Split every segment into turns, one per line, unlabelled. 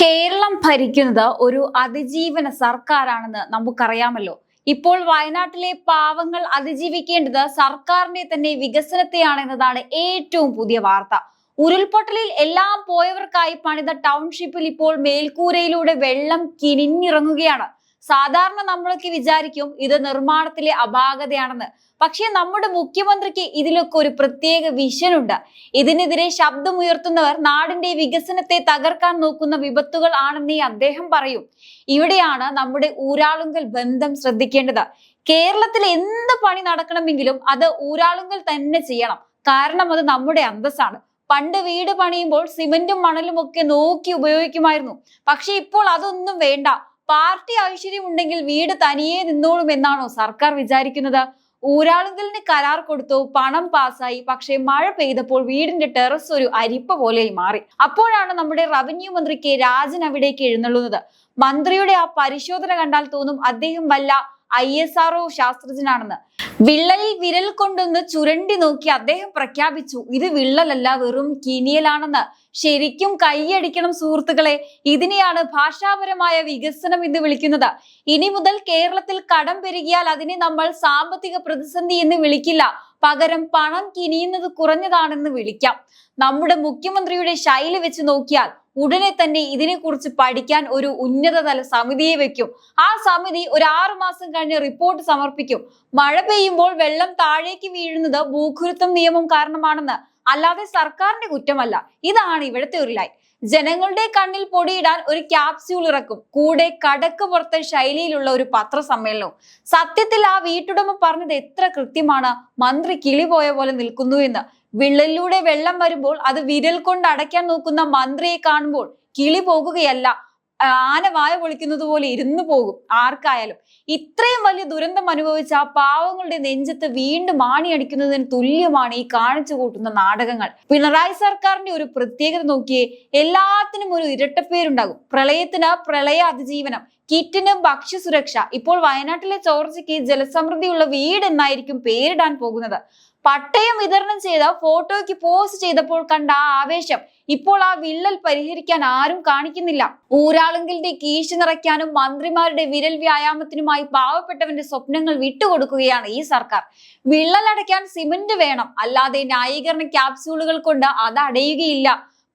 കേരളം ഭരിക്കുന്നത് ഒരു അതിജീവന സർക്കാരാണെന്ന് നമുക്കറിയാമല്ലോ. ഇപ്പോൾ വയനാട്ടിലെ പാവങ്ങൾ അതിജീവിക്കേണ്ടത് സർക്കാരിന്റെ തന്നെ വികസനത്തെയാണെന്നതാണ് ഏറ്റവും പുതിയ വാർത്ത. ഉരുൾപൊട്ടലിൽ എല്ലാം പോയവർക്കായി പണിത ടൗൺഷിപ്പിൽ ഇപ്പോൾ മേൽക്കൂരയിലൂടെ വെള്ളം കിനിഞ്ഞിറങ്ങുകയാണ്. സാധാരണ നമ്മളൊക്കെ വിചാരിക്കും ഇത് നിർമ്മാണത്തിലെ അപാകതയാണെന്ന്. പക്ഷേ നമ്മുടെ മുഖ്യമന്ത്രിക്ക് ഇതിലൊക്കെ ഒരു പ്രത്യേക വിഷനുണ്ട്. ഇതിനെതിരെ ശബ്ദമുയർത്തുന്നവർ നാടിന്റെ വികസനത്തെ തകർക്കാൻ നോക്കുന്ന വിപത്തുകൾ ആണെന്നേ അദ്ദേഹം പറയും. ഇവിടെയാണ് നമ്മുടെ ഊരാളുങ്കൽ ബന്ധം ശ്രദ്ധിക്കേണ്ടത്. കേരളത്തിൽ എന്ത് പണി നടക്കണമെങ്കിലും അത് ഊരാളുങ്കൽ തന്നെ ചെയ്യണം. കാരണം അത് നമ്മുടെ അന്തസ്സാണ്. പണ്ട് വീട് പണിയുമ്പോൾ സിമന്റും മണലും ഒക്കെ നോക്കി ഉപയോഗിക്കുമായിരുന്നു. പക്ഷെ ഇപ്പോൾ അതൊന്നും വേണ്ട. പാർട്ടി ഐശ്വര്യം ഉണ്ടെങ്കിൽ വീട് തനിയെ നിന്നോളും എന്നാണോ സർക്കാർ വിചാരിക്കുന്നത്? ഊരാളുങ്കലിന് കരാർ കൊടുത്തു, പണം പാസ്സായി. പക്ഷെ മഴ പെയ്തപ്പോൾ വീടിന്റെ ടെറസ് ഒരു അരിപ്പ പോലെയായി മാറി. അപ്പോഴാണ് നമ്മുടെ റവന്യൂ മന്ത്രി കെ രാജൻ അവിടേക്ക് എഴുന്നള്ളുന്നത്. മന്ത്രിയുടെ ആ പരിശോധന കണ്ടാൽ തോന്നും അദ്ദേഹം വല്ല ISRO ശാസ്ത്രജ്ഞനാണെന്ന്. വിള്ളലിൽ വിരൽ കൊണ്ടൊന്ന് ചുരണ്ടി നോക്കി അദ്ദേഹം പ്രഖ്യാപിച്ചു, ഇത് വിള്ളലല്ല, വെറും കിനിയലാണെന്ന്. ശരിക്കും കൈയടിക്കണം സുഹൃത്തുക്കളെ. ഇതിനെയാണ് ഭാഷാപരമായ വികസനം എന്ന് വിളിക്കുന്നത്. ഇനി മുതൽ കേരളത്തിൽ കടം പെരുകിയാൽ അതിനെ നമ്മൾ സാമ്പത്തിക പ്രതിസന്ധി എന്ന് വിളിക്കില്ല, പകരം പണം കിനിയുന്നത് കുറഞ്ഞതാണെന്ന് വിളിക്കാം. നമ്മുടെ മുഖ്യമന്ത്രിയുടെ ശൈലി വെച്ച് നോക്കിയാൽ ഉടനെ തന്നെ ഇതിനെക്കുറിച്ച് പഠിക്കാൻ ഒരു ഉന്നതതല സമിതിയെ വെക്കും. ആ സമിതി ഒരു 6 മാസം കഴിഞ്ഞ് റിപ്പോർട്ട് സമർപ്പിക്കും. മഴ പെയ്യുമ്പോൾ വെള്ളം താഴേക്ക് വീഴുന്നത് ഭൂഗുരുത്വം നിയമം കാരണമാണെന്ന്, അല്ലാതെ സർക്കാരിന്റെ കുറ്റമല്ല. ഇതാണ് ഇവിടുത്തെ ഒരു ലൈൻ. ജനങ്ങളുടെ കണ്ണിൽ പൊടിയിടാൻ ഒരു ക്യാപ്സ്യൂൾ ഇറക്കും, കൂടെ കടക്ക് പുറത്തെ ശൈലിയിലുള്ള ഒരു പത്രസമ്മേളനവും. സത്യത്തിൽ ആ വീട്ടുടമ പറഞ്ഞത് എത്ര കൃത്യമാണ്. മന്ത്രി കിളി പോയ പോലെ നിൽക്കുന്നു എന്ന്. വിള്ളലിലൂടെ വെള്ളം വരുമ്പോൾ അത് വിരൽ കൊണ്ട് അടയ്ക്കാൻ നോക്കുന്ന മന്ത്രിയെ കാണുമ്പോൾ കിളി പോകുകയല്ല, ആന വായ പൊളിക്കുന്നത് പോലെ ഇരുന്നു പോകും ആർക്കായാലും. ഇത്രയും വലിയ ദുരന്തം അനുഭവിച്ച ആ പാവങ്ങളുടെ നെഞ്ചത്ത് വീണ്ടും ആണിയടിക്കുന്നതിന് തുല്യമാണ് ഈ കാണിച്ചു കൂട്ടുന്ന നാടകങ്ങൾ. പിണറായി സർക്കാരിന്റെ ഒരു പ്രത്യേകത നോക്കിയേ, എല്ലാത്തിനും ഒരു ഇരട്ടപ്പേരുണ്ടാകും. പ്രളയത്തിന് പ്രളയ അതിജീവനം, കിറ്റിന് ഭക്ഷ്യസുരക്ഷ. ഇപ്പോൾ വയനാട്ടിലെ ചോർച്ചയ്ക്ക് ജലസമൃദ്ധിയുള്ള വീട് എന്നായിരിക്കും പേരിടാൻ പോകുന്നത്. പട്ടയം വിതരണം ചെയ്ത ഫോട്ടോയ്ക്ക് പോസ്റ്റ് ചെയ്തപ്പോൾ കണ്ട ആ ആവേശം ഇപ്പോൾ ആ വിള്ളൽ പരിഹരിക്കാൻ ആരും കാണിക്കുന്നില്ല. ഊരാളുങ്കലിന്റെ കീശ് നിറയ്ക്കാനും മന്ത്രിമാരുടെ വിരൽ വ്യായാമത്തിനുമായി പാവപ്പെട്ടവന്റെ സ്വപ്നങ്ങൾ വിട്ടുകൊടുക്കുകയാണ് ഈ സർക്കാർ. വിള്ളൽ അടയ്ക്കാൻ സിമന്റ് വേണം, അല്ലാതെ ന്യായീകരണ ക്യാപ്സ്യൂളുകൾ കൊണ്ട് അത് അടയുകയില്ല.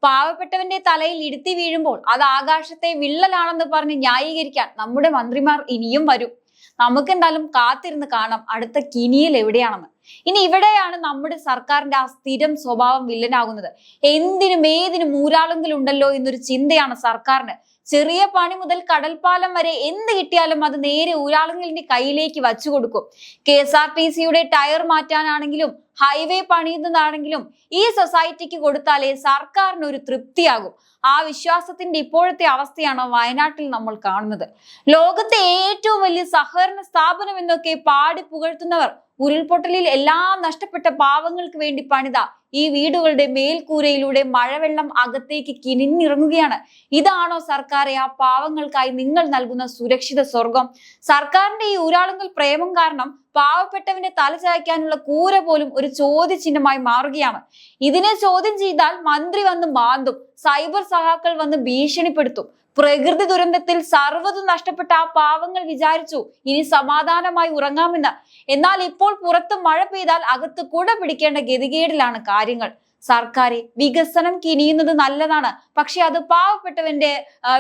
പാവപ്പെട്ടവന്റെ തലയിൽ ഇടുത്തി വീഴുമ്പോൾ അത് ആകാശത്തെ വിള്ളലാണെന്ന് പറഞ്ഞ് ന്യായീകരിക്കാൻ നമ്മുടെ മന്ത്രിമാർ ഇനിയും വരും. നമുക്കെന്തായാലും കാത്തിരുന്ന് കാണാം അടുത്ത കിനിയൽ എവിടെയാണെന്ന്. ഇനി ഇവിടെയാണ് നമ്മുടെ സർക്കാരിന്റെ ആ സ്ഥിരം സ്വഭാവം വില്ലനാകുന്നത്. എന്തിനും ഏതിനും ഊരാളുങ്കൽ ഉണ്ടല്ലോ എന്നൊരു ചിന്തയാണ് സർക്കാരിന്. ചെറിയ പണി മുതൽ കടൽപ്പാലം വരെ എന്ത് കിട്ടിയാലും അത് നേരെ ഊരാളുങ്കലിന്റെ കയ്യിലേക്ക് വച്ചു കൊടുക്കും. KSRTCയുടെ ടയർ മാറ്റാനാണെങ്കിലും ഹൈവേ പണിയുന്നതാണെങ്കിലും ഈ സൊസൈറ്റിക്ക് കൊടുത്താലേ സർക്കാരിന് ഒരു തൃപ്തിയാകും. ആ വിശ്വാസത്തിന്റെ ഇപ്പോഴത്തെ അവസ്ഥയാണ് വയനാട്ടിൽ നമ്മൾ കാണുന്നത്. ലോകത്തെ ഏറ്റവും വലിയ സഹകരണ സ്ഥാപനം എന്നൊക്കെ പാടി പുകഴ്ത്തുന്നവർ ഉരുൾപൊട്ടലിൽ എല്ലാം നഷ്ടപ്പെട്ട പാവങ്ങൾക്ക് വേണ്ടി പണിത ഈ വീടുകളുടെ മേൽക്കൂരയിലൂടെ മഴവെള്ളം അകത്തേക്ക് കിനിഞ്ഞിറങ്ങുകയാണ്. ഇതാണോ സർക്കാരെ ആ പാവങ്ങൾക്കായി നിങ്ങൾ നൽകുന്ന സുരക്ഷിത സ്വർഗം? സർക്കാരിന്റെ ഈ ഊരാളുങ്കൽ പ്രേമം കാരണം പാവപ്പെട്ടവന്റെ തല ചായ്ക്കാനുള്ള കൂര പോലും ഒരു ചോദ്യചിഹ്നമായി മാറുകയാണ്. ഇതിനെ ചോദ്യം ചെയ്താൽ മന്ത്രി വന്ന് മാന്തും, സൈബർ സഹാക്കൾ വന്ന് ഭീഷണിപ്പെടുത്തും. പ്രകൃതി ദുരന്തത്തിൽ സർവ്വതും നഷ്ടപ്പെട്ട ആ പാവങ്ങൾ വിചാരിച്ചു ഇനി സമാധാനമായി ഉറങ്ങാമെന്ന്. എന്നാൽ ഇപ്പോൾ പുറത്ത് മഴ പെയ്താൽ അകത്ത് കുട പിടിക്കേണ്ട ഗതികേടിലാണ് കാര്യങ്ങൾ. സർക്കാരെ, വികസനം കിനിയുന്നത് നല്ലതാണ്, പക്ഷെ അത് പാവപ്പെട്ടവന്റെ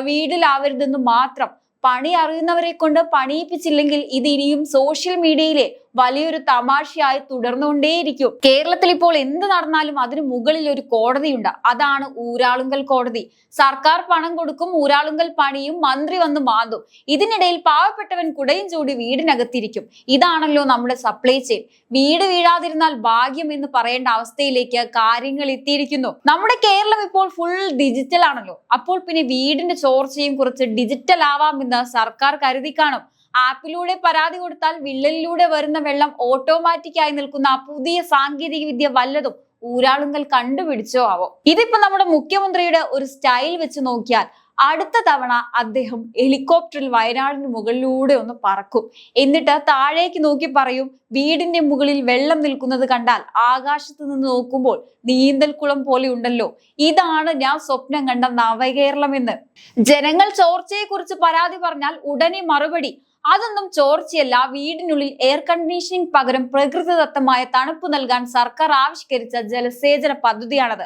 വീട്ടിലാവരുതെന്ന് മാത്രം. പണി അറിയുന്നവരെ കൊണ്ട് പണിയിപ്പിച്ചില്ലെങ്കിൽ ഇത് ഇനിയും സോഷ്യൽ മീഡിയയിലെ വലിയൊരു തമാശയായി തുടർന്നുകൊണ്ടേയിരിക്കും. കേരളത്തിൽ ഇപ്പോൾ എന്ത് നടന്നാലും അതിന് മുകളിൽ ഒരു കോടതിയുണ്ട്. അതാണ് ഊരാളുങ്കൽ കോടതി. സർക്കാർ പണം കൊടുക്കും, ഊരാളുങ്കൽ പണിയും, മന്ത്രി വന്ന് മാന്തും. ഇതിനിടയിൽ പാവപ്പെട്ടവൻ കുടയും ചൂടി വീടിനകത്തിരിക്കും. ഇതാണല്ലോ നമ്മുടെ സപ്ലൈ ചെയിൻ. വീട് വീഴാതിരുന്നാൽ ഭാഗ്യം എന്ന് പറയേണ്ട അവസ്ഥയിലേക്ക് കാര്യങ്ങൾ എത്തിയിരിക്കുന്നു. നമ്മുടെ കേരളം ഇപ്പോൾ ഫുൾ ഡിജിറ്റൽ ആണല്ലോ. അപ്പോൾ പിന്നെ വീടിന്റെ ചോർച്ചയും കുറച്ച് ഡിജിറ്റൽ ആവാമെന്ന് സർക്കാർ കരുതി കാണും. ആപ്പിലൂടെ പരാതി കൊടുത്താൽ വിള്ളലിലൂടെ വരുന്ന വെള്ളം ഓട്ടോമാറ്റിക്കായി നിൽക്കുന്ന ആ പുതിയ സാങ്കേതിക വിദ്യ വല്ലതും ഊരാളുങ്കൽ കണ്ടുപിടിച്ചോ ആവോ? ഇതിപ്പോ നമ്മുടെ മുഖ്യമന്ത്രിയുടെ ഒരു സ്റ്റൈൽ വെച്ച് നോക്കിയാൽ അടുത്ത തവണ അദ്ദേഹം ഹെലികോപ്റ്ററിൽ വയനാടിന് മുകളിലൂടെ ഒന്ന് പറക്കും. എന്നിട്ട് താഴേക്ക് നോക്കി പറയും, വീടിന്റെ മുകളിൽ വെള്ളം നിൽക്കുന്നത് കണ്ടാൽ ആകാശത്ത് നിന്ന് നോക്കുമ്പോൾ നീന്തൽക്കുളം പോലെ ഉണ്ടല്ലോ, ഇതാണ് ഞാൻ സ്വപ്നം കണ്ട നവകേരളം എന്ന്. ജനങ്ങൾ ചോർച്ചയെ കുറിച്ച് പരാതി പറഞ്ഞാൽ ഉടനെ മറുപടി, അതൊന്നും ചോർച്ചയല്ല, വീടിനുള്ളിൽ എയർ കണ്ടീഷനിങ് പകരം പ്രകൃതിദത്തമായ തണുപ്പ് നൽകാൻ സർക്കാർ ആവിഷ്കരിച്ച ജലസേചന പദ്ധതിയാണത്.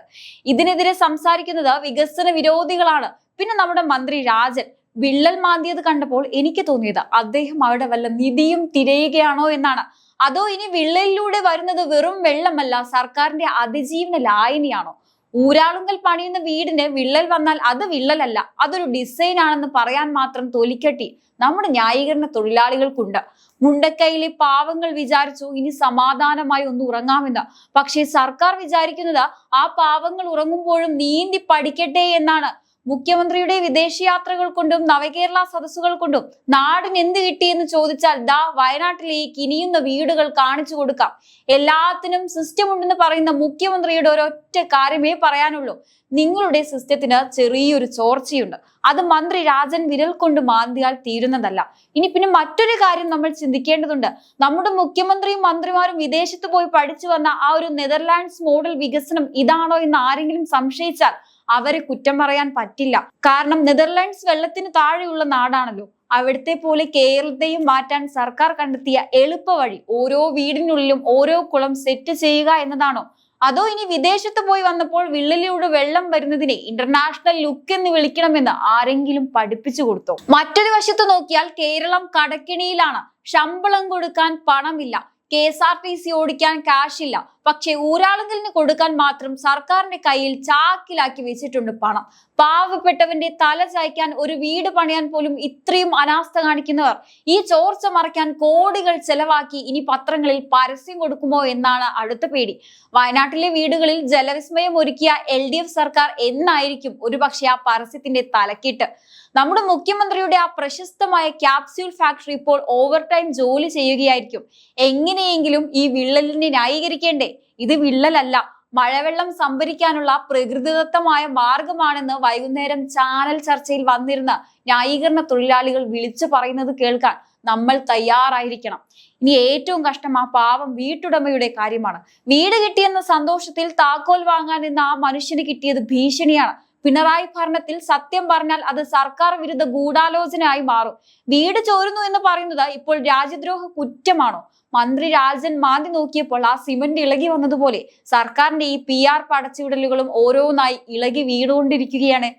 ഇതിനെതിരെ സംസാരിക്കുന്നത് വികസന വിരോധികളാണ്. പിന്നെ നമ്മുടെ മന്ത്രി രാജൻ വിള്ളൽ മാന്തിയത് കണ്ടപ്പോൾ എനിക്ക് തോന്നിയത് അദ്ദേഹം അവിടെ വല്ല നിധിയും തിരയുകയാണോ എന്നാണ്. അതോ ഇനി വിള്ളലിലൂടെ വരുന്നത് വെറും വെള്ളമല്ല, സർക്കാരിന്റെ അതിജീവന ലായനിയാണോ? ഊരാളുങ്കൽ പണിയുന്ന വീടിന് വിള്ളൽ വന്നാൽ അത് വിള്ളലല്ല, അതൊരു ഡിസൈൻ ആണെന്ന് പറയാൻ മാത്രം തൊലിക്കെട്ടി നമ്മുടെ ന്യായീകരണ തൊഴിലാളികൾക്കുണ്ട്. മുണ്ടക്കൈയിലെ പാവങ്ങൾ വിചാരിച്ചു ഇനി സമാധാനമായി ഒന്ന് ഉറങ്ങാമെന്ന്. പക്ഷേ സർക്കാർ വിചാരിക്കുന്നത് ആ പാവങ്ങൾ ഉറങ്ങുമ്പോഴും നീന്തി പഠിക്കട്ടെ എന്നാണ്. മുഖ്യമന്ത്രിയുടെ വിദേശയാത്രകൾ കൊണ്ടും നവകേരള സദസ്സുകൾ കൊണ്ടും നാടിന് എന്ത് കിട്ടിയെന്ന് ചോദിച്ചാൽ ദാ വയനാട്ടിലെ ഈ കിനിയുന്ന വീടുകൾ കാണിച്ചു കൊടുക്കാം. എല്ലാത്തിനും സിസ്റ്റം ഉണ്ടെന്ന് പറയുന്ന മുഖ്യമന്ത്രിയുടെ ഒരൊറ്റ കാര്യമേ പറയാനുള്ളൂ, നിങ്ങളുടെ സിസ്റ്റത്തിന് ചെറിയൊരു ചോർച്ചയുണ്ട്, അത് മന്ത്രി രാജൻ വിരൽ കൊണ്ട് മാന്തിയാൽ തീരുന്നതല്ല. ഇനി പിന്നെ മറ്റൊരു കാര്യം നമ്മൾ ചിന്തിക്കേണ്ടതുണ്ട്. നമ്മുടെ മുഖ്യമന്ത്രിയും മന്ത്രിമാരും വിദേശത്ത് പോയി പഠിച്ചു വന്ന ആ ഒരു നെതർലാൻഡ്സ് മോഡൽ വികസനം ഇതാണോ എന്ന് ആരെങ്കിലും സംശയിച്ചാൽ അവരെ കുറ്റം പറയാൻ പറ്റില്ല. കാരണം നെതർലാൻഡ്സ് വെള്ളത്തിന് താഴെയുള്ള നാടാണല്ലോ. അവിടുത്തെ പോലെ കേരളത്തെയും മാറ്റാൻ സർക്കാർ കണ്ടെത്തിയ എളുപ്പ വഴി ഓരോ വീടിനുള്ളിലും ഓരോ കുളം സെറ്റ് ചെയ്യുക എന്നതാണോ? അതോ ഇനി വിദേശത്ത് പോയി വന്നപ്പോൾ വിള്ളലിലൂടെ വെള്ളം വരുന്നതിനെ ഇന്റർനാഷണൽ ലുക്ക് എന്ന് വിളിക്കണമെന്ന് ആരെങ്കിലും പഠിപ്പിച്ചു കൊടുത്തോ? മറ്റൊരു വശത്ത് നോക്കിയാൽ കേരളം കടക്കിണിയിലാണ്. ശമ്പളം കൊടുക്കാൻ പണമില്ല, KSRTC ഓടിക്കാൻ കാശില്ല, പക്ഷെ ഊരാളുങ്കലിന് കൊടുക്കാൻ മാത്രം സർക്കാരിന്റെ കയ്യിൽ ചാക്കിലാക്കി വെച്ചിട്ടുണ്ട് പണം. പാവപ്പെട്ടവന്റെ തല ചായ്ക്കാൻ ഒരു വീട് പണിയാൻ പോലും ഇത്രയും അനാസ്ഥ കാണിക്കുന്നവർ ഈ ചോർച്ച മറയ്ക്കാൻ കോടികൾ ചെലവാക്കി ഇനി പത്രങ്ങളിൽ പരസ്യം കൊടുക്കുമോ എന്നാണ് അടുത്ത പേടി. വയനാട്ടിലെ വീടുകളിൽ ജലവിസ്മയം ഒരുക്കിയ LDF സർക്കാർ എന്നായിരിക്കും ഒരുപക്ഷെ ആ പരസ്യത്തിന്റെ തലക്കെട്ട്. നമ്മുടെ മുഖ്യമന്ത്രിയുടെ ആ പ്രശസ്തമായ ക്യാപ്സ്യൂൾ ഫാക്ടറി ഇപ്പോൾ ഓവർ ടൈം ജോലി ചെയ്യുകയായിരിക്കും. എങ്ങനെയെങ്കിലും ഈ വിള്ളലിനെ ന്യായീകരിക്കേണ്ടേ? ഇത് വിള്ളലല്ല, മഴവെള്ളം സംഭരിക്കാനുള്ള പ്രകൃതിദത്തമായ മാർഗമാണെന്ന് വൈകുന്നേരം ചാനൽ ചർച്ചയിൽ വന്നിരുന്ന ന്യായീകരണ തൊഴിലാളികൾ വിളിച്ചു പറയുന്നത് കേൾക്കാൻ നമ്മൾ തയ്യാറായിരിക്കണം. ഇനി ഏറ്റവും കഷ്ടം ആ പാവം വീട്ടുടമയുടെ കാര്യമാണ്. വീട് കിട്ടിയെന്ന സന്തോഷത്തിൽ താക്കോൽ വാങ്ങാൻ നിന്ന ആ മനുഷ്യന് കിട്ടിയത് ഭീഷണിയാണ്. പിണറായി ഭരണത്തിൽ സത്യം പറഞ്ഞാൽ അത് സർക്കാർ വിരുദ്ധ ഗൂഢാലോചനയായി മാറും. വീട് ചോരുന്നു എന്ന് പറയുന്നത് ഇപ്പോൾ രാജ്യദ്രോഹ കുറ്റമാണോ? മന്ത്രി രാജൻ മാന്തി നോക്കിയപ്പോൾ ആ സിമന്റ് ഇളകി വന്നതുപോലെ സർക്കാരിന്റെ ഈ PR പടച്ചുവിടലുകളും ഓരോന്നായി ഇളകി വീണുകൊണ്ടിരിക്കുകയാണ്.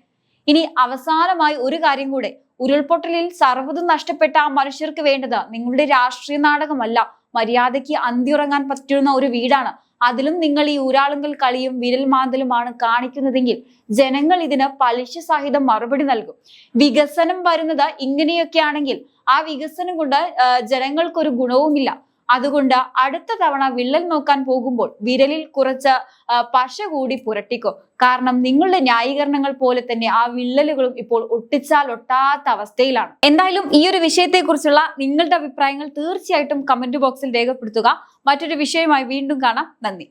ഇനി അവസാനമായി ഒരു കാര്യം കൂടെ, ഉരുൾപൊട്ടലിൽ സർവ്വതും നഷ്ടപ്പെട്ട ആ മനുഷ്യർക്ക് വേണ്ടത് നിങ്ങളുടെ രാഷ്ട്രീയ നാടകമല്ല, മര്യാദയ്ക്ക് അന്തിയുറങ്ങാൻ പറ്റുന്ന ഒരു വീടാണ്. അതിലും നിങ്ങൾ ഈ ഊരാളുങ്കൽ കളിയും വിരൽ മാന്തലുമാണ് കാണിക്കുന്നതെങ്കിൽ ജനങ്ങൾ ഇതിന് പലിശ സഹിതം മറുപടി നൽകും. വികസനം വരുന്നത് ഇങ്ങനെയൊക്കെയാണെങ്കിൽ ആ വികസനം കൊണ്ട് ജനങ്ങൾക്കൊരു ഗുണവുമില്ല. അതുകൊണ്ട് അടുത്ത തവണ വിള്ളൽ നോക്കാൻ പോകുമ്പോൾ വിരലിൽ കുറച്ച് പശ കൂടി പുരട്ടിക്കോ. കാരണം നിങ്ങളുടെ ന്യായീകരണങ്ങൾ പോലെ തന്നെ ആ വിള്ളലുകളും ഇപ്പോൾ ഒട്ടിച്ചാൽ ഒട്ടാത്ത അവസ്ഥയിലാണ്. എന്തായാലും ഈ ഒരു വിഷയത്തെ കുറിച്ചുള്ള നിങ്ങളുടെ അഭിപ്രായങ്ങൾ തീർച്ചയായിട്ടും കമന്റ് ബോക്സിൽ രേഖപ്പെടുത്തുക. മറ്റൊരു വിഷയമായി വീണ്ടും കാണാം. നന്ദി.